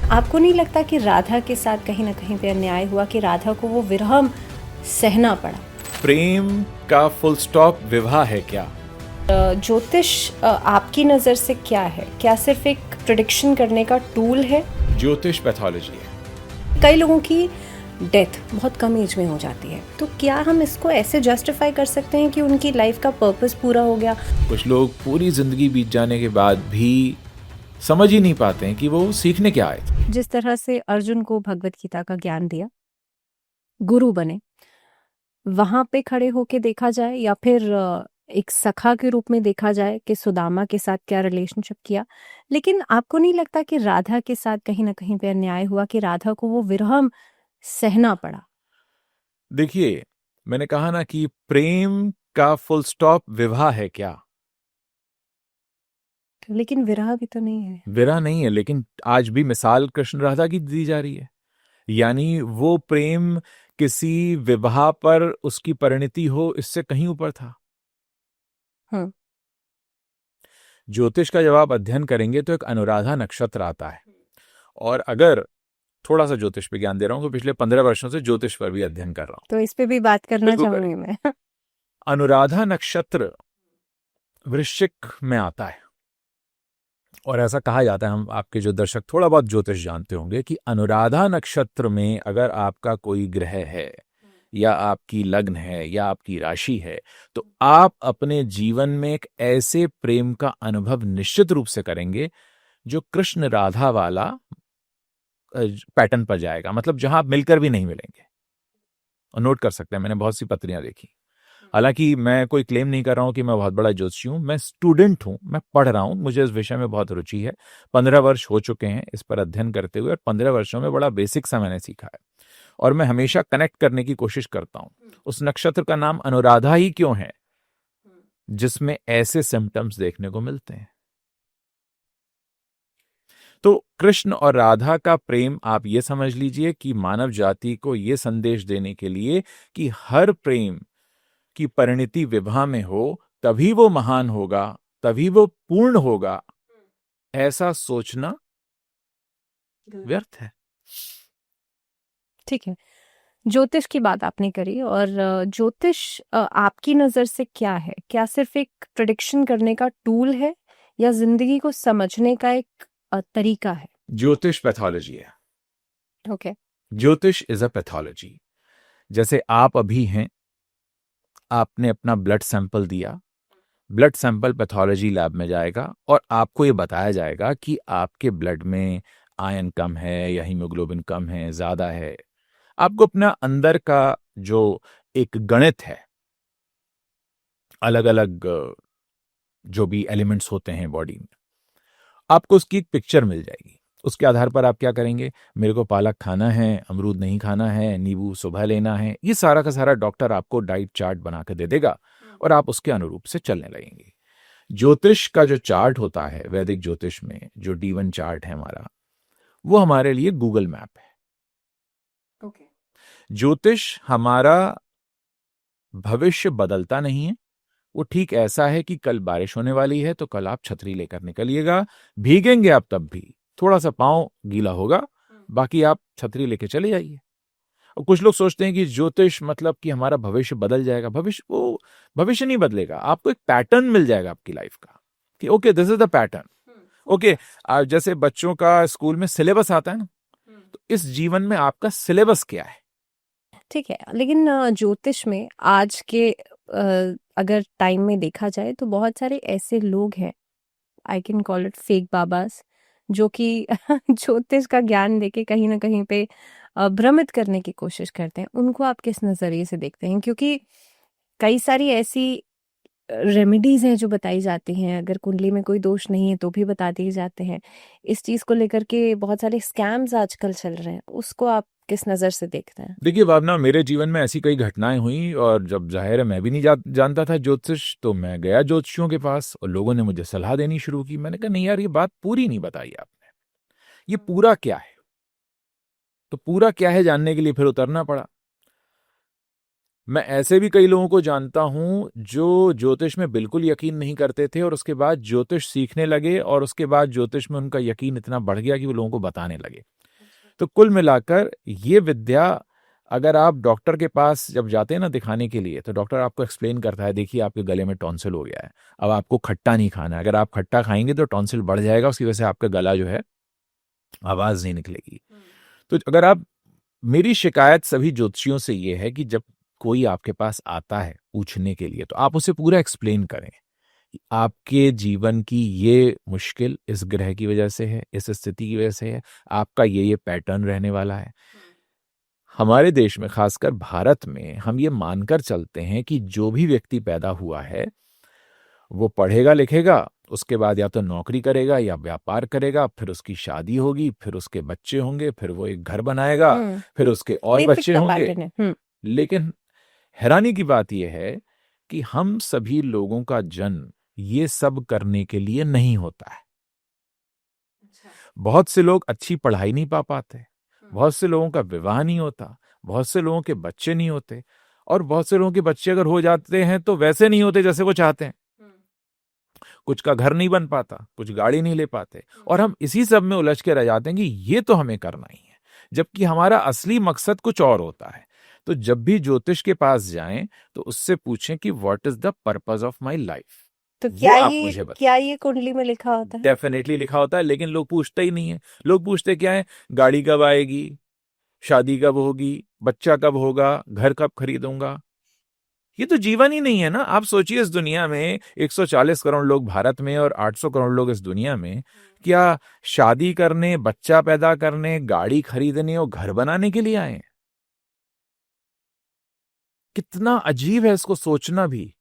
आपको नहीं लगता कि राधा के साथ कहीं ना कहीं पे अन्याय हुआ, कि राधा को वो विरह सहना पड़ा? प्रेम का फुल स्टॉप विवाह है क्या? ज्योतिष आपकी नज़र से क्या है? क्या सिर्फ एक प्रिडिक्शन करने का टूल है? ज्योतिष पैथोलॉजी है। कई लोगों की डेथ बहुत कम एज में हो जाती है, तो क्या हम इसको ऐसे जस्टिफाई कर सकते हैं कि उनकी लाइफ का पर्पस पूरा हो गया? कुछ लोग पूरी जिंदगी बीत जाने के बाद भी समझ ही नहीं पाते हैं कि वो सीखने क्या आए थे। जिस तरह से अर्जुन को भगवत गीता का ज्ञान दिया, गुरु बने, वहां पे खड़े होके देखा जाए या फिर एक सखा के रूप में देखा जाए कि सुदामा के साथ क्या रिलेशनशिप किया, लेकिन आपको नहीं लगता कि राधा के साथ कहीं ना कहीं पे अन्याय हुआ, कि राधा को वो विरह सहना पड़ा? देखिए, मैंने कहा ना कि प्रेम का फुल स्टॉप विवाह है क्या? लेकिन विरह भी तो नहीं है। विरह नहीं है, लेकिन आज भी मिसाल कृष्ण राधा की दी जा रही है। यानी वो प्रेम किसी विवाह पर उसकी परिणति हो, इससे कहीं ऊपर था। हम्म। ज्योतिष का जब आप अध्ययन करेंगे तो एक अनुराधा नक्षत्र आता है। और अगर थोड़ा सा ज्योतिष पे ज्ञान दे रहा हूं तो पिछले 15 वर्षों से ज्योतिष पर भी अध्ययन कर रहा हूं। तो इस पे भी बात करना बिल्कुल चाहूंगी मैं। अनुराधा नक्षत्र वृश्चिक में आता है और ऐसा कहा जाता है, हम आपके जो दर्शक थोड़ा बहुत ज्योतिष जानते होंगे, कि अनुराधा नक्षत्र में अगर आपका कोई ग्रह है या आपकी लग्न है या आपकी राशि है तो आप अपने जीवन में एक ऐसे प्रेम का अनुभव निश्चित रूप से करेंगे जो कृष्ण राधा वाला पैटर्न पर जाएगा। मतलब जहां आप मिलकर भी नहीं मिलेंगे। और नोट कर सकते हैं, मैंने बहुत सी पत्रियां देखी। हालांकि मैं कोई क्लेम नहीं कर रहा हूं कि मैं बहुत बड़ा ज्योतिषी हूं, मैं स्टूडेंट हूं, मैं पढ़ रहा हूं, मुझे इस विषय में बहुत रुचि है। 15 वर्ष हो चुके हैं इस पर अध्ययन करते हुए और 15 वर्षों में बड़ा बेसिक सा मैंने सीखा है और मैं हमेशा कनेक्ट करने की कोशिश करता हूं। उस नक्षत्र का नाम अनुराधा ही क्यों है जिसमें ऐसे सिम्टम्स देखने को मिलते हैं। तो कृष्ण और राधा का प्रेम आप ये समझ लीजिए कि मानव जाति को ये संदेश देने के लिए कि हर प्रेम की परिणति विवाह में हो, तभी वो महान होगा, तभी वो पूर्ण होगा, ऐसा सोचना व्यर्थ है। ठीक है, ज्योतिष की बात आपने करी, और ज्योतिष आपकी नज़र से क्या है? क्या सिर्फ एक प्रिडिक्शन करने का टूल है या जिंदगी को समझने का एक तरीका है? ज्योतिष पैथोलॉजी है। ओके। ज्योतिष इज अ पैथोलॉजी। जैसे आप अभी हैं, आपने अपना ब्लड सैंपल दिया, ब्लड सैंपल पैथोलॉजी लैब में जाएगा और आपको ये बताया जाएगा कि आपके ब्लड में आयरन कम है या हीमोग्लोबिन कम है, ज्यादा है। आपको अपना अंदर का जो एक गणित है, अलग अलग जो भी एलिमेंट्स होते हैं बॉडी में, आपको उसकी एक पिक्चर मिल जाएगी। उसके आधार पर आप क्या करेंगे, मेरे को पालक खाना है, अमरूद नहीं खाना है, नींबू सुबह लेना है, ये सारा का सारा डॉक्टर आपको डाइट चार्ट बना के दे देगा और आप उसके अनुरूप से चलने लगेंगे। ज्योतिष का जो चार्ट होता है वैदिक ज्योतिष में, जो D1 चार्ट है हमारा, वो हमारे लिए गूगल मैप है। ओके। ज्योतिष हमारा भविष्य बदलता नहीं है। वो ठीक ऐसा है कि कल बारिश होने वाली है तो कल आप छतरी लेकर निकलिएगा, भीगेंगे आप तब भी, थोड़ा सा पांव गीला होगा, बाकी आप छतरी लेके चले जाइए। और कुछ लोग सोचते हैं कि ज्योतिष मतलब कि हमारा भविष्य बदल जाएगा। भविष्य नहीं बदलेगा, आपको एक पैटर्न मिल जाएगा आपकी लाइफ का कि okay this is the pattern. Okay, जैसे बच्चों का स्कूल में सिलेबस आता है ना, तो इस जीवन में आपका सिलेबस क्या है। ठीक है, लेकिन ज्योतिष में आज के अगर टाइम में देखा जाए तो बहुत सारे ऐसे लोग हैं, I can call it fake babas, जो कि ज्योतिष का ज्ञान देके कहीं ना कहीं पे भ्रमित करने की कोशिश करते हैं। उनको आप किस नज़रिए से देखते हैं? क्योंकि कई सारी ऐसी रेमेडीज हैं जो बताई जाती हैं, अगर कुंडली में कोई दोष नहीं है तो भी बता दिए जाते हैं। इस चीज़ को लेकर के बहुत सारे स्कैम्स आजकल चल रहे हैं, उसको आप किस नज़र से देखते हैं? देखिए भावना, मेरे जीवन में ऐसी कई घटनाएं हुई और जब जाहिर है मैं भी नहीं जानता था ज्योतिष, तो मैं गया ज्योतिषियों के पास और लोगों ने मुझे सलाह देनी शुरू की। मैंने कहा नहीं यार, ये बात पूरी नहीं बताई आपने, ये पूरा क्या है। तो पूरा क्या है जानने के लिए फिर उतरना पड़ा। मैं ऐसे भी कई लोगों को जानता हूं जो ज्योतिष में बिल्कुल यकीन नहीं करते थे और उसके बाद ज्योतिष सीखने लगे और उसके बाद ज्योतिष में उनका यकीन इतना बढ़ गया कि वो लोगों को बताने लगे। तो कुल मिलाकर ये विद्या, अगर आप डॉक्टर के पास जब जाते हैं ना दिखाने के लिए, तो डॉक्टर आपको एक्सप्लेन करता है, देखिए आपके गले में टॉन्सिल हो गया है, अब आपको खट्टा नहीं खाना है, अगर आप खट्टा खाएंगे तो टॉन्सिल बढ़ जाएगा, उसकी वजह से आपका गला जो है आवाज नहीं निकलेगी। तो अगर आप, मेरी शिकायत सभी ज्योतिषियों से ये है कि जब कोई आपके पास आता है पूछने के लिए तो आप उसे पूरा एक्सप्लेन करें कि आपके जीवन की ये मुश्किल इस ग्रह की वजह से है, इस स्थिति की वजह से है, आपका ये पैटर्न रहने वाला है। हमारे देश में, खासकर भारत में, हम ये मानकर चलते हैं कि जो भी व्यक्ति पैदा हुआ है वो पढ़ेगा लिखेगा, उसके बाद या तो नौकरी करेगा या व्यापार करेगा, फिर उसकी शादी होगी, फिर उसके बच्चे होंगे, फिर वो एक घर बनाएगा, फिर उसके और बच्चे होंगे। लेकिन हैरानी की बात यह है कि हम सभी लोगों का जन्म ये सब करने के लिए नहीं होता है। बहुत से लोग अच्छी पढ़ाई नहीं पा पाते, बहुत से लोगों का विवाह नहीं होता, बहुत से लोगों के बच्चे नहीं होते, और बहुत से लोगों के बच्चे अगर हो जाते हैं तो वैसे नहीं होते जैसे वो चाहते हैं। कुछ का घर नहीं बन पाता, कुछ गाड़ी नहीं ले पाते, और हम इसी सब में उलझ के रह जाते हैं कि ये तो हमें करना ही है, जबकि हमारा असली मकसद कुछ और होता है। तो जब भी ज्योतिष के पास जाएं तो उससे पूछें कि what is the purpose of my life. तो क्या ये कुंडली में लिखा होता है? डेफिनेटली लिखा होता है, लेकिन लोग पूछते ही नहीं है। लोग पूछते क्या है, गाड़ी कब आएगी, शादी कब होगी, बच्चा कब होगा, घर कब खरीदूंगा। ये तो जीवन ही नहीं है ना। आप सोचिए, इस दुनिया में 140 करोड़ लोग भारत में और 800 करोड़ लोग इस दुनिया में, क्या शादी करने, बच्चा पैदा करने, गाड़ी खरीदने और घर बनाने के लिए आए हैं? कितना अजीब है इसको सोचना भी।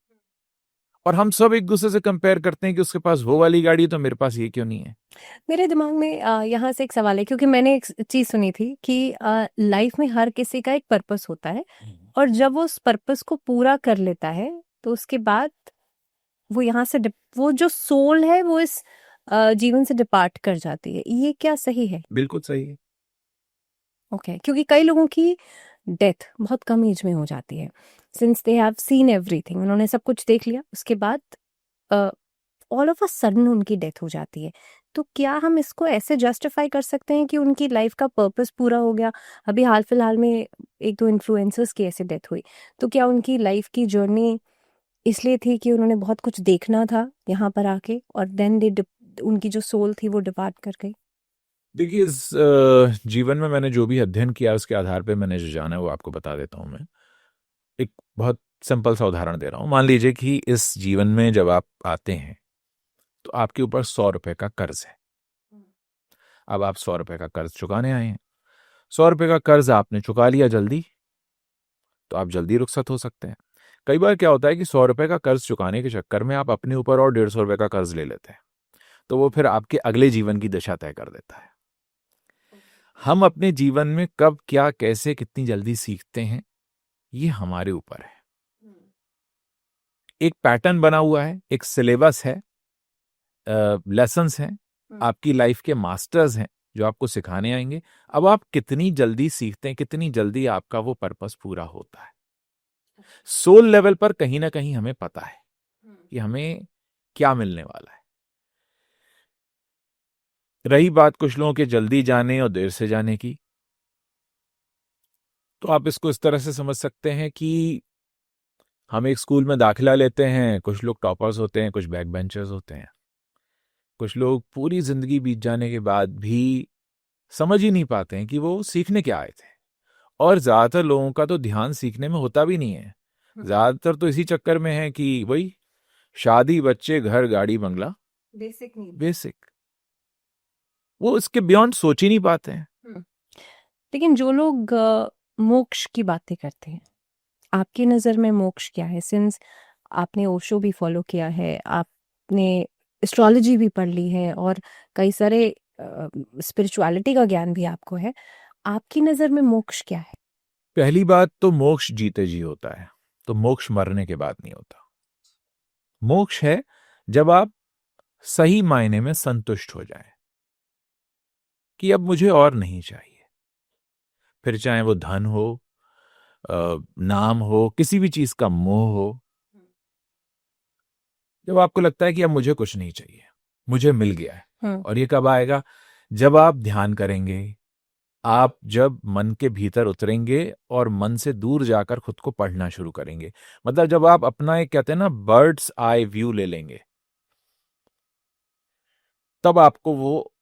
और हम सब एक दूसरे से कंपेयर करते हैं कि उसके पास वो वाली गाड़ी है तो मेरे पास ये क्यों नहीं है। मेरे दिमाग में यहाँ से एक सवाल है, क्योंकि मैंने एक चीज सुनी थी कि लाइफ में हर किसी का एक पर्पस होता है, और जब वो उस पर्पस को पूरा कर लेता है तो उसके बाद वो यहाँ से वो जो सोल है वो इस जीवन से डिपार्ट कर जाती है। ये क्या सही है? बिल्कुल सही है। ओके, क्योंकि कई लोगों की डेथ बहुत कम एज में हो जाती है, since they have seen everything, उन्होंने सब कुछ देख लिया, उसके बाद ऑल ऑफ अ सडन उनकी डेथ हो जाती है। तो क्या हम इसको ऐसे जस्टिफाई कर सकते हैं कि उनकी लाइफ का पर्पस पूरा हो गया? अभी हाल फिलहाल में एक दो इन्फ्लुएंसर्स की ऐसे डेथ हुई, तो क्या उनकी लाइफ की जर्नी इसलिए थी कि उन्होंने बहुत कुछ देखना था यहाँ पर आके, और देन उनकी जो सोल थी वो डिपार्ट कर गई? देखिए, इस जीवन में मैंने जो भी अध्ययन किया उसके आधार पे मैंने जो जाना है वो आपको बता देता हूँ। मैं एक बहुत सिंपल सा उदाहरण दे रहा हूँ। मान लीजिए कि इस जीवन में जब आप आते हैं तो आपके ऊपर 100 रुपए का कर्ज है। अब आप 100 रुपए का कर्ज चुकाने आए हैं। 100 रुपए का कर्ज आपने चुका लिया जल्दी, तो आप जल्दी रुखसत हो सकते हैं। कई बार क्या होता है कि 100 रुपए का कर्ज चुकाने के चक्कर में आप अपने ऊपर और 150 रुपए का कर्ज ले लेते हैं, तो वो फिर आपके अगले जीवन की दशा तय कर देता है। हम अपने जीवन में कब, क्या, कैसे, कितनी जल्दी सीखते हैं, ये हमारे ऊपर है। एक पैटर्न बना हुआ है, एक सिलेबस है, लेसन्स हैं, आपकी लाइफ के मास्टर्स हैं जो आपको सिखाने आएंगे। अब आप कितनी जल्दी सीखते हैं, कितनी जल्दी आपका वो पर्पस पूरा होता है। सोल लेवल पर कहीं ना कहीं हमें पता है कि हमें क्या मिलने वाला है। रही बात कुछ लोगों के जल्दी जाने और देर से जाने की, तो आप इसको इस तरह से समझ सकते हैं कि हम एक स्कूल में दाखिला लेते हैं, कुछ लोग टॉपर्स होते हैं, कुछ बैक बेंचर्स होते हैं। कुछ लोग पूरी जिंदगी बीत जाने के बाद भी समझ ही नहीं पाते हैं कि वो सीखने क्या आए थे। और ज्यादातर लोगों का तो ध्यान सीखने में होता भी नहीं है। ज्यादातर तो इसी चक्कर में है कि वही शादी, बच्चे, घर, गाड़ी, बंगला, बेसिक, वो इसके बियॉन्ड सोच ही नहीं पाते हैं। लेकिन जो लोग मोक्ष की बातें करते हैं, आपकी नज़र में मोक्ष क्या है? सिंस आपने ओशो भी फॉलो किया है, आपने एस्ट्रोलॉजी भी पढ़ ली है, और कई सारे स्पिरिचुअलिटी का ज्ञान भी आपको है, आपकी नज़र में मोक्ष क्या है? पहली बात तो मोक्ष जीते जी होता है, तो मोक्ष मरने के बाद नहीं होता। मोक्ष है जब आप सही मायने में संतुष्ट हो जाएं कि अब मुझे और नहीं चाहिए। फिर चाहे वो धन हो, नाम हो, किसी भी चीज का मोह हो, जब आपको लगता है कि अब मुझे कुछ नहीं चाहिए, मुझे मिल गया है। और ये कब आएगा? जब आप ध्यान करेंगे, आप जब मन के भीतर उतरेंगे और मन से दूर जाकर खुद को पढ़ना शुरू करेंगे। मतलब जब आप अपना एक कहते हैं ना बर्ड्स आई व्यू ले लेंगे, तब आपको वो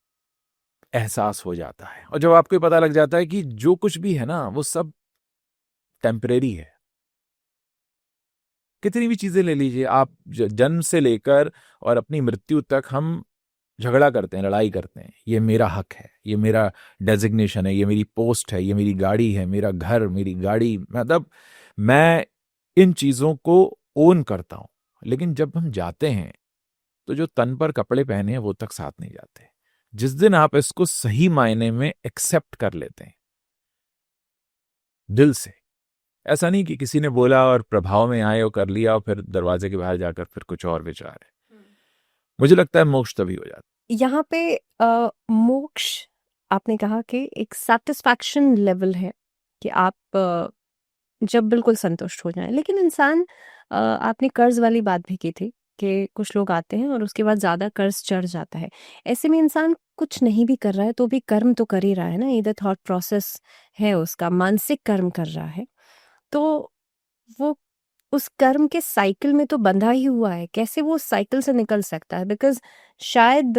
एहसास हो जाता है। और जब आपको पता लग जाता है कि जो कुछ भी है ना वो सब टेम्परेरी है। कितनी भी चीजें ले लीजिए आप, जन्म से लेकर और अपनी मृत्यु तक हम झगड़ा करते हैं, लड़ाई करते हैं, ये मेरा हक है, ये मेरा डेजिग्नेशन है, ये मेरी पोस्ट है, ये मेरी गाड़ी है, मेरा घर, मेरी गाड़ी, मतलब मैं इन चीजों को ओन करता हूं। लेकिन जब हम जाते हैं तो जो तन पर कपड़े पहने हैं वो तक साथ नहीं जाते। जिस दिन आप इसको सही मायने में एक्सेप्ट कर लेते हैं दिल से, ऐसा नहीं कि किसी ने बोला और प्रभाव में आए और कर लिया और फिर दरवाजे के बाहर जाकर फिर कुछ और विचार है, मुझे लगता है मोक्ष तभी हो जाता है। यहाँ पे मोक्ष आपने कहा कि एक सेटिस्फैक्शन लेवल है कि आप जब बिल्कुल संतुष्ट हो जाएं। लेकिन इंसान आपने कर्ज वाली बात भी की थी कि कुछ लोग आते हैं और उसके बाद ज़्यादा कर्ज चढ़ जाता है। ऐसे में इंसान कुछ नहीं भी कर रहा है तो भी कर्म तो कर ही रहा है ना, इधर थॉट प्रोसेस है उसका, मानसिक कर्म कर रहा है, तो वो उस कर्म के साइकिल में तो बंधा ही हुआ है। कैसे वो उस साइकिल से निकल सकता है? बिकॉज शायद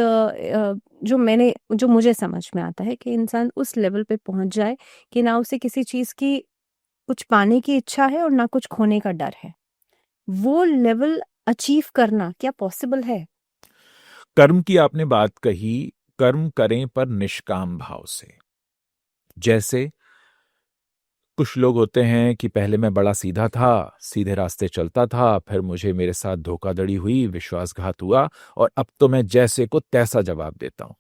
जो मुझे समझ में आता है कि इंसान उस लेवल पे पहुंच जाए कि ना उसे किसी चीज की कुछ पाने की इच्छा है और ना कुछ खोने का डर है। वो लेवल अचीव करना क्या पॉसिबल है? कर्म की आपने बात कही, कर्म करें पर निष्काम भाव से। जैसे कुछ लोग होते हैं कि पहले मैं बड़ा सीधा था, सीधे रास्ते चलता था, फिर मुझे मेरे साथ धोखाधड़ी हुई, विश्वासघात हुआ, और अब तो मैं जैसे को तैसा जवाब देता हूं।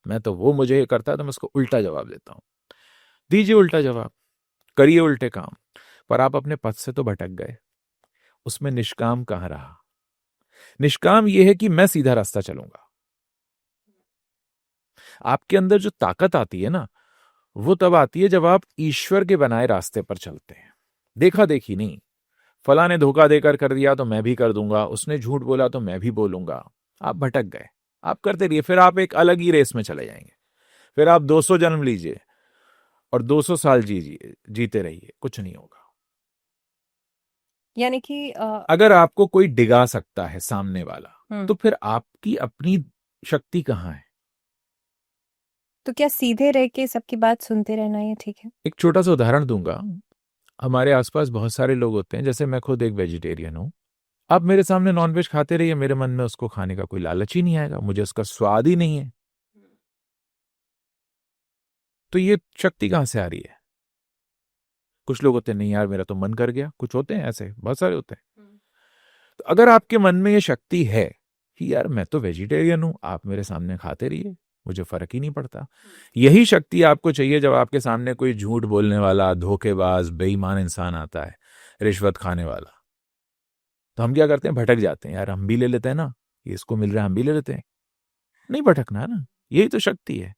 मैं तो वो मुझे ये करता है तो मैं उसको उल्टा जवाब देता हूं। दीजिए उल्टा जवाब, करिए उल्टे काम, पर आप अपने पथ से तो भटक गए। उसमें निष्काम कहां रहा? निष्काम यह है कि मैं सीधा रास्ता चलूंगा। आपके अंदर जो ताकत आती है ना, वो तब आती है जब आप ईश्वर के बनाए रास्ते पर चलते हैं। देखा देखी नहीं, फला ने धोखा देकर कर दिया तो मैं भी कर दूंगा, उसने झूठ बोला तो मैं भी बोलूंगा। आप भटक गए, आप करते रहिए, फिर आप एक अलग ही रेस में चले जाएंगे। फिर आप 200 जन्म लीजिए और 200 साल जीजिए, जीते रहिए, कुछ नहीं होगा। यानी कि अगर आपको कोई डिगा सकता है सामने वाला, तो फिर आपकी अपनी शक्ति कहां है? तो क्या सीधे रह के सबकी बात सुनते रहना ये ठीक है? एक छोटा सा उदाहरण दूंगा। हमारे आसपास बहुत सारे लोग होते हैं, जैसे मैं खुद एक वेजिटेरियन हूं। आप मेरे सामने नॉनवेज खाते रहिए, मेरे मन में उसको खाने का कोई लालच ही नहीं आएगा, मुझे उसका स्वाद ही नहीं है। तो ये शक्ति कहां से आ रही है? कुछ लोग होते हैं, नहीं यार मेरा तो मन कर गया, कुछ होते हैं ऐसे, बहुत सारे होते हैं। तो अगर आपके मन में ये शक्ति है कि यार मैं तो वेजिटेरियन हूं, आप मेरे सामने खाते रहिए, मुझे फर्क ही नहीं पड़ता। यही शक्ति आपको चाहिए जब आपके सामने कोई झूठ बोलने वाला, धोखेबाज, बेईमान इंसान आता है, रिश्वत खाने वाला। तो हम क्या करते हैं? भटक जाते हैं, यार हम भी ले लेते हैं ना, ये इसको मिल रहा है हम भी ले लेते हैं। नहीं भटकना है ना, यही तो शक्ति है।